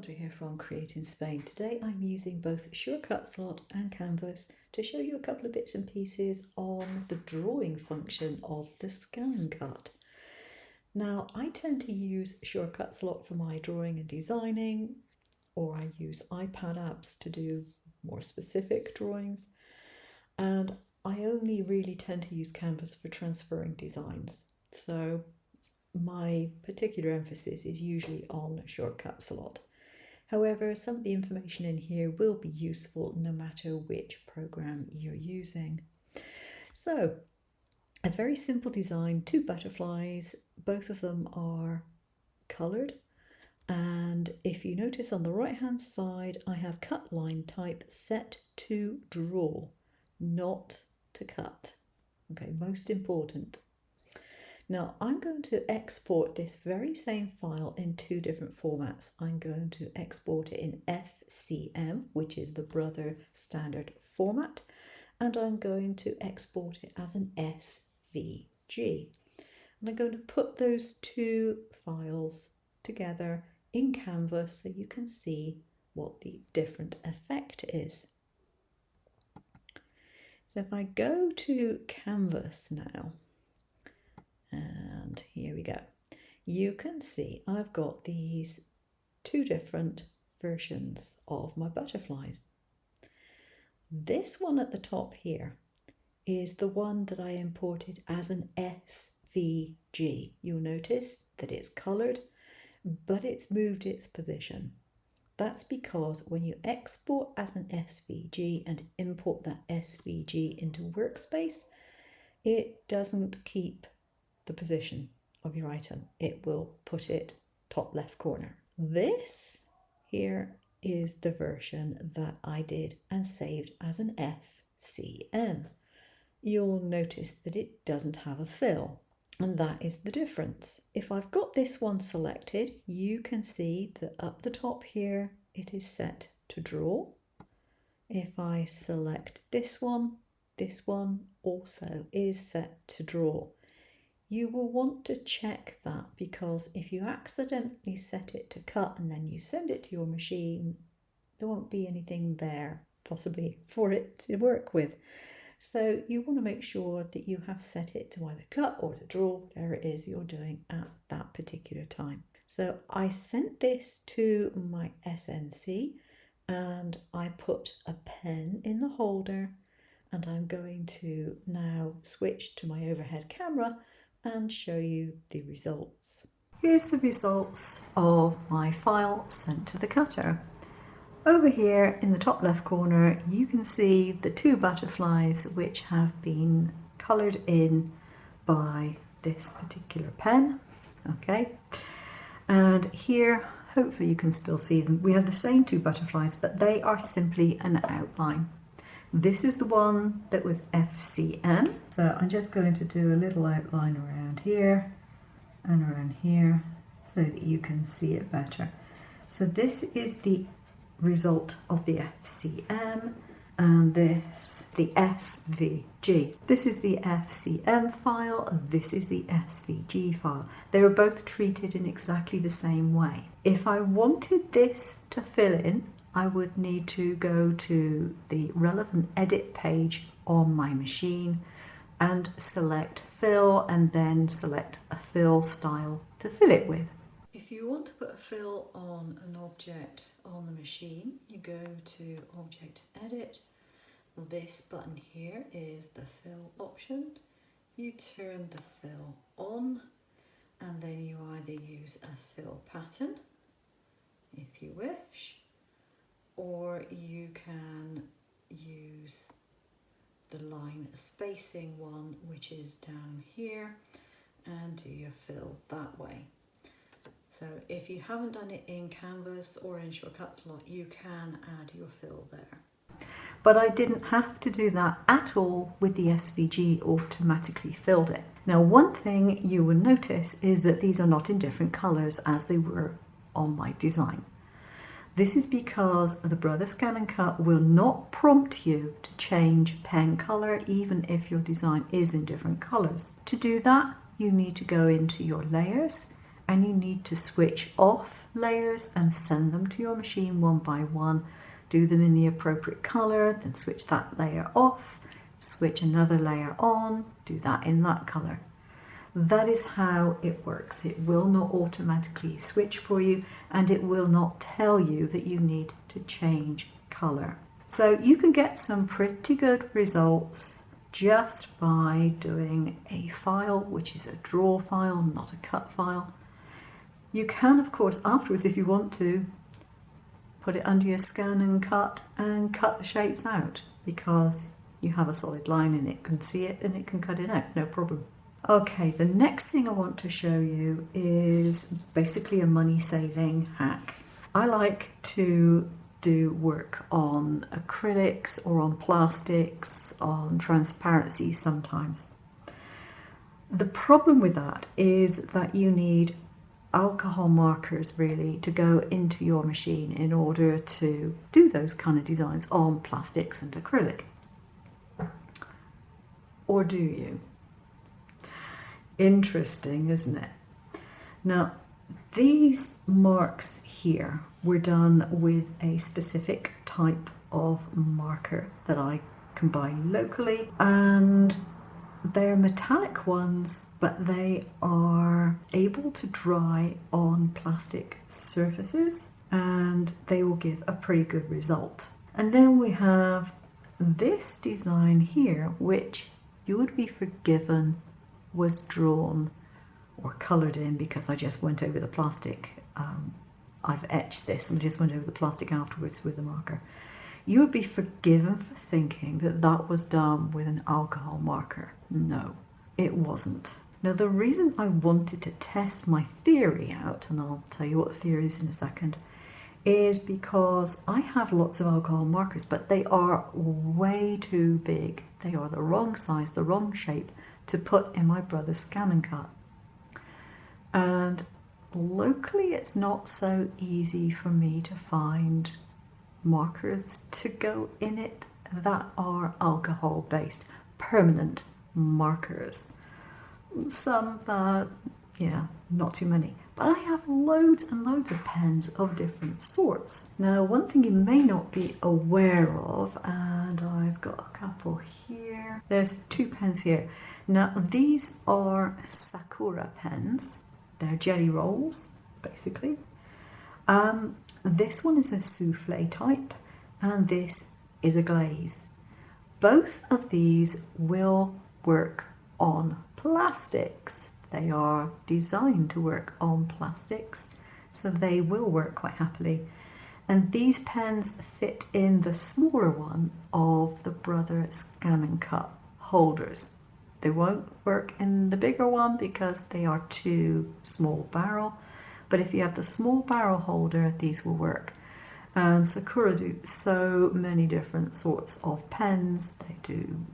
Sandra here from createinspain. Today I'm using both ScanNCut slot and canvas to show you a couple of bits and pieces on the drawing function of the ScanNCut. Now I tend to use ScanNCut slot for my drawing and designing, or I use iPad apps to do more specific drawings, and I only really tend to use canvas for transferring designs. So my particular emphasis is usually on ScanNCut slot. However, some of the information in here will be useful no matter which program you're using. So, a very simple design, 2 butterflies, both of them are coloured, and if you notice on the right hand side I have cut line type set to draw, not to cut. Okay, most important. Now I'm going to export this very same file in 2 different formats. I'm going to export it in FCM, which is the brother standard format, and I'm going to export it as an SVG. And I'm going to put those 2 files together in Canvas so you can see what the different effect is. So if I go to Canvas now, and here we go, you can see I've got these 2 different versions of my butterflies. This one at the top here is the one that I imported as an SVG. You'll notice that it's coloured, but it's moved its position. That's because when you export as an SVG and import that SVG into Workspace, it doesn't keep the position of your item. It will put it top left corner. This here is the version that I did and saved as an FCM. You'll notice that it doesn't have a fill, and that is the difference. If I've got this one selected, you can see that up the top here it is set to draw. If I select this one also is set to draw. You will want to check that, because if you accidentally set it to cut and then you send it to your machine, there won't be anything there possibly for it to work with. So you want to make sure that you have set it to either cut or to draw, whatever it is you're doing at that particular time. So I sent this to my SNC and I put a pen in the holder, and I'm going to now switch to my overhead camera and show you the results. Here's the results of my file sent to the cutter. Over here in the top left corner you can see the 2 butterflies which have been coloured in by this particular pen. Okay, and here hopefully you can still see them. We have the same 2 butterflies, but they are simply an outline. This is the one that was FCN. So I'm just going to do a little outline around here and around here so that you can see it better. So this is the result of the FCM, and this the SVG. This is the FCM file, this is the SVG file. They were both treated in exactly the same way. If I wanted this to fill in, I would need to go to the relevant edit page on my machine and select fill, and then select a fill style to fill it with. If you want to put a fill on an object on the machine, you go to Object Edit. This button here is the fill option. You turn the fill on, and then you either use a fill pattern if you wish, or you can use the line spacing one, which is down here, and do your fill that way. So if you haven't done it in Canvas or in ScanNCut slot, you can add your fill there. But I didn't have to do that at all with the SVG, automatically filled it. Now one thing you will notice is that these are not in different colours as they were on my design. This is because the Brother ScanNCut will not prompt you to change pen colour even if your design is in different colours. To do that, you need to go into your layers and you need to switch off layers and send them to your machine one by one. Do them in the appropriate colour, then switch that layer off, switch another layer on, do that in that colour. That is how it works. It will not automatically switch for you, and it will not tell you that you need to change colour. So you can get some pretty good results just by doing a file, which is a draw file, not a cut file. You can, of course, afterwards, if you want to, put it under your ScanNCut and cut the shapes out, because you have a solid line and it can see it and it can cut it out, no problem. Okay, the next thing I want to show you is basically a money saving hack. I like to do work on acrylics or on plastics, on transparency sometimes. The problem with that is that you need alcohol markers really to go into your machine in order to do those kind of designs on plastics and acrylic. Or do you? Interesting, isn't it? Now, these marks here were done with a specific type of marker that I combine locally, and they're metallic ones, but they are able to dry on plastic surfaces and they will give a pretty good result. And then we have this design here, which you would be forgiven was drawn or coloured in because I just went over the plastic. I've etched this and just went over the plastic afterwards with the marker. You would be forgiven for thinking that that was done with an alcohol marker. No, it wasn't. Now, the reason I wanted to test my theory out, and I'll tell you what the theory is in a second, is because I have lots of alcohol markers, but they are way too big. They are the wrong size, the wrong shape to put in my brother's ScanNCut. And locally, it's not so easy for me to find markers to go in it that are alcohol based, permanent markers. Some, not too many. But I have loads and loads of pens of different sorts. Now, one thing you may not be aware of, and I've got a couple here. There's 2 pens here. Now, these are Sakura pens. They're jelly rolls, basically. This one is a souffle type, and this is a glaze. Both of these will work on plastics. They are designed to work on plastics, so they will work quite happily. And these pens fit in the smaller one of the Brother ScanNCut holders. They won't work in the bigger one because they are too small barrel. But if you have the small barrel holder, these will work. And Sakura do so many different sorts of pens. They do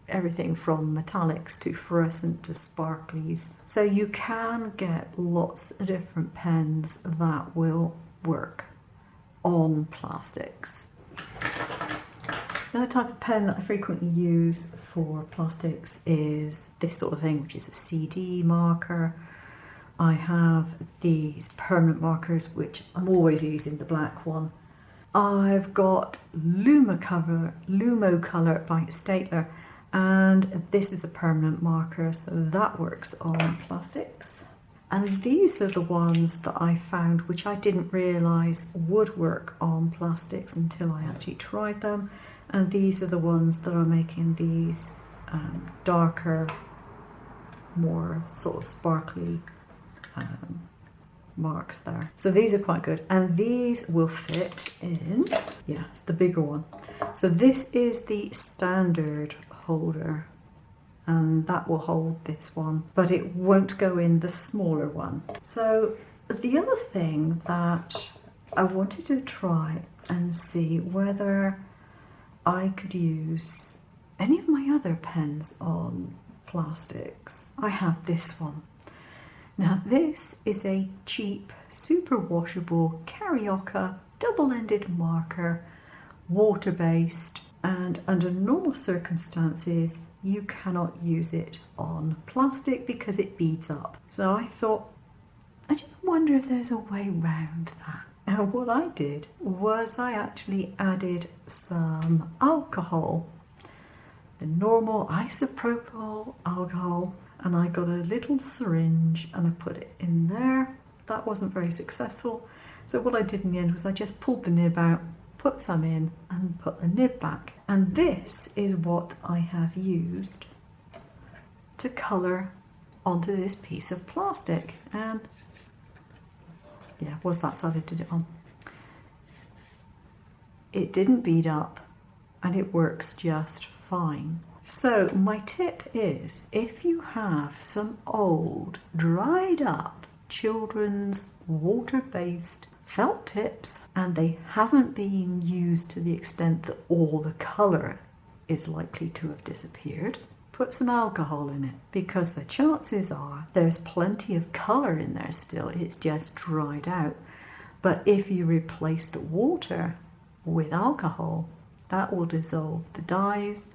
everything from metallics to fluorescent to sparklies. So you can get lots of different pens that will work on plastics. Another type of pen that I frequently use for plastics is this sort of thing, which is a CD marker. I have these permanent markers, which I'm always using, the black one. I've got Lumo Color by Staedtler, and this is a permanent marker, so that works on plastics. And these are the ones that I found, which I didn't realise would work on plastics until I actually tried them. And these are the ones that are making these darker, more sort of sparkly marks there. So these are quite good, and these will fit in, it's the bigger one. So this is the standard holder, and that will hold this one, but it won't go in the smaller one. So the other thing that I wanted to try and see whether I could use any of my other pens on plastics. I have this one. Now, this is a cheap, super washable Carioca double-ended marker, water-based, and under normal circumstances you cannot use it on plastic because it beads up. So I thought, I just wonder if there's a way round that. And what I did was I actually added some alcohol, the normal isopropyl alcohol, and I got a little syringe and I put it in there. That wasn't very successful. So what I did in the end was I just pulled the nib out, put some in and put the nib back. And this is what I have used to colour onto this piece of plastic. And yeah, what's that side I did it on? It didn't bead up and it works just fine. So my tip is, if you have some old, dried up children's water-based felt tips and they haven't been used to the extent that all the colour is likely to have disappeared, put some alcohol in it, because the chances are there's plenty of colour in there still, it's just dried out. But if you replace the water with alcohol, that will dissolve the dyes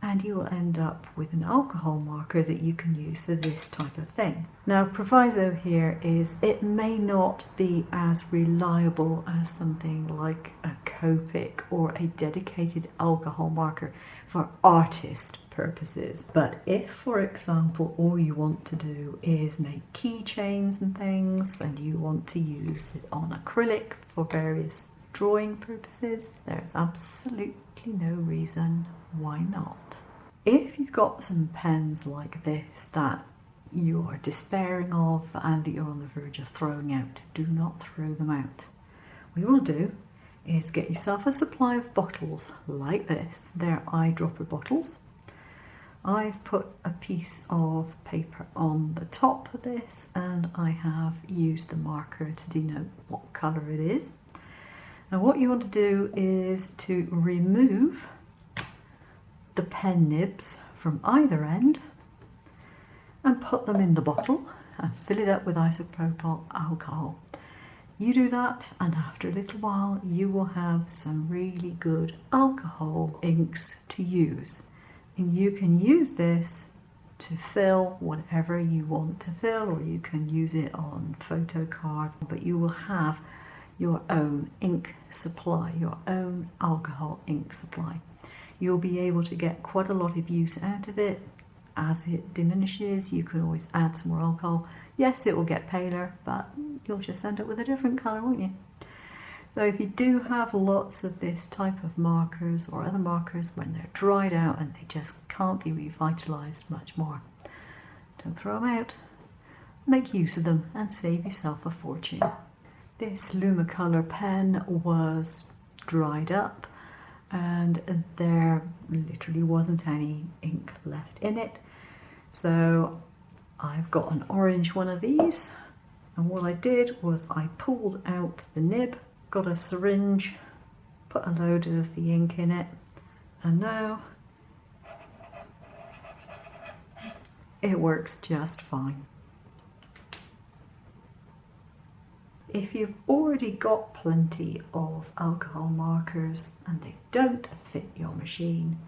and you will end up with an alcohol marker that you can use for this type of thing. Now, proviso here is it may not be as reliable as something like a Copic or a dedicated alcohol marker for artist purposes. But if, for example, all you want to do is make keychains and things and you want to use it on acrylic for various drawing purposes, there's absolutely no reason why not. If you've got some pens like this that you are despairing of and that you're on the verge of throwing out, do not throw them out. What you will do is get yourself a supply of bottles like this. They're eyedropper bottles. I've put a piece of paper on the top of this and I have used the marker to denote what colour it is. Now what you want to do is to remove the pen nibs from either end and put them in the bottle and fill it up with isopropyl alcohol. You do that and after a little while you will have some really good alcohol inks to use. And you can use this to fill whatever you want to fill, or you can use it on photo card, but you will have your own ink supply, your own alcohol ink supply. You'll be able to get quite a lot of use out of it. As it diminishes, you can always add some more alcohol. Yes, it will get paler, but you'll just end up with a different colour, won't you? So if you do have lots of this type of markers or other markers when they're dried out and they just can't be revitalised much more, don't throw them out. Make use of them and save yourself a fortune. This Lumacolor pen was dried up and there literally wasn't any ink left in it. So I've got an orange one of these, and what I did was I pulled out the nib, got a syringe, put a load of the ink in it, and now it works just fine. If you've already got plenty of alcohol markers and they don't fit your machine,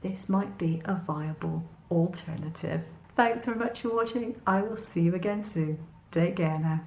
this might be a viable alternative. Thanks very much for watching. I will see you again soon. Take care now.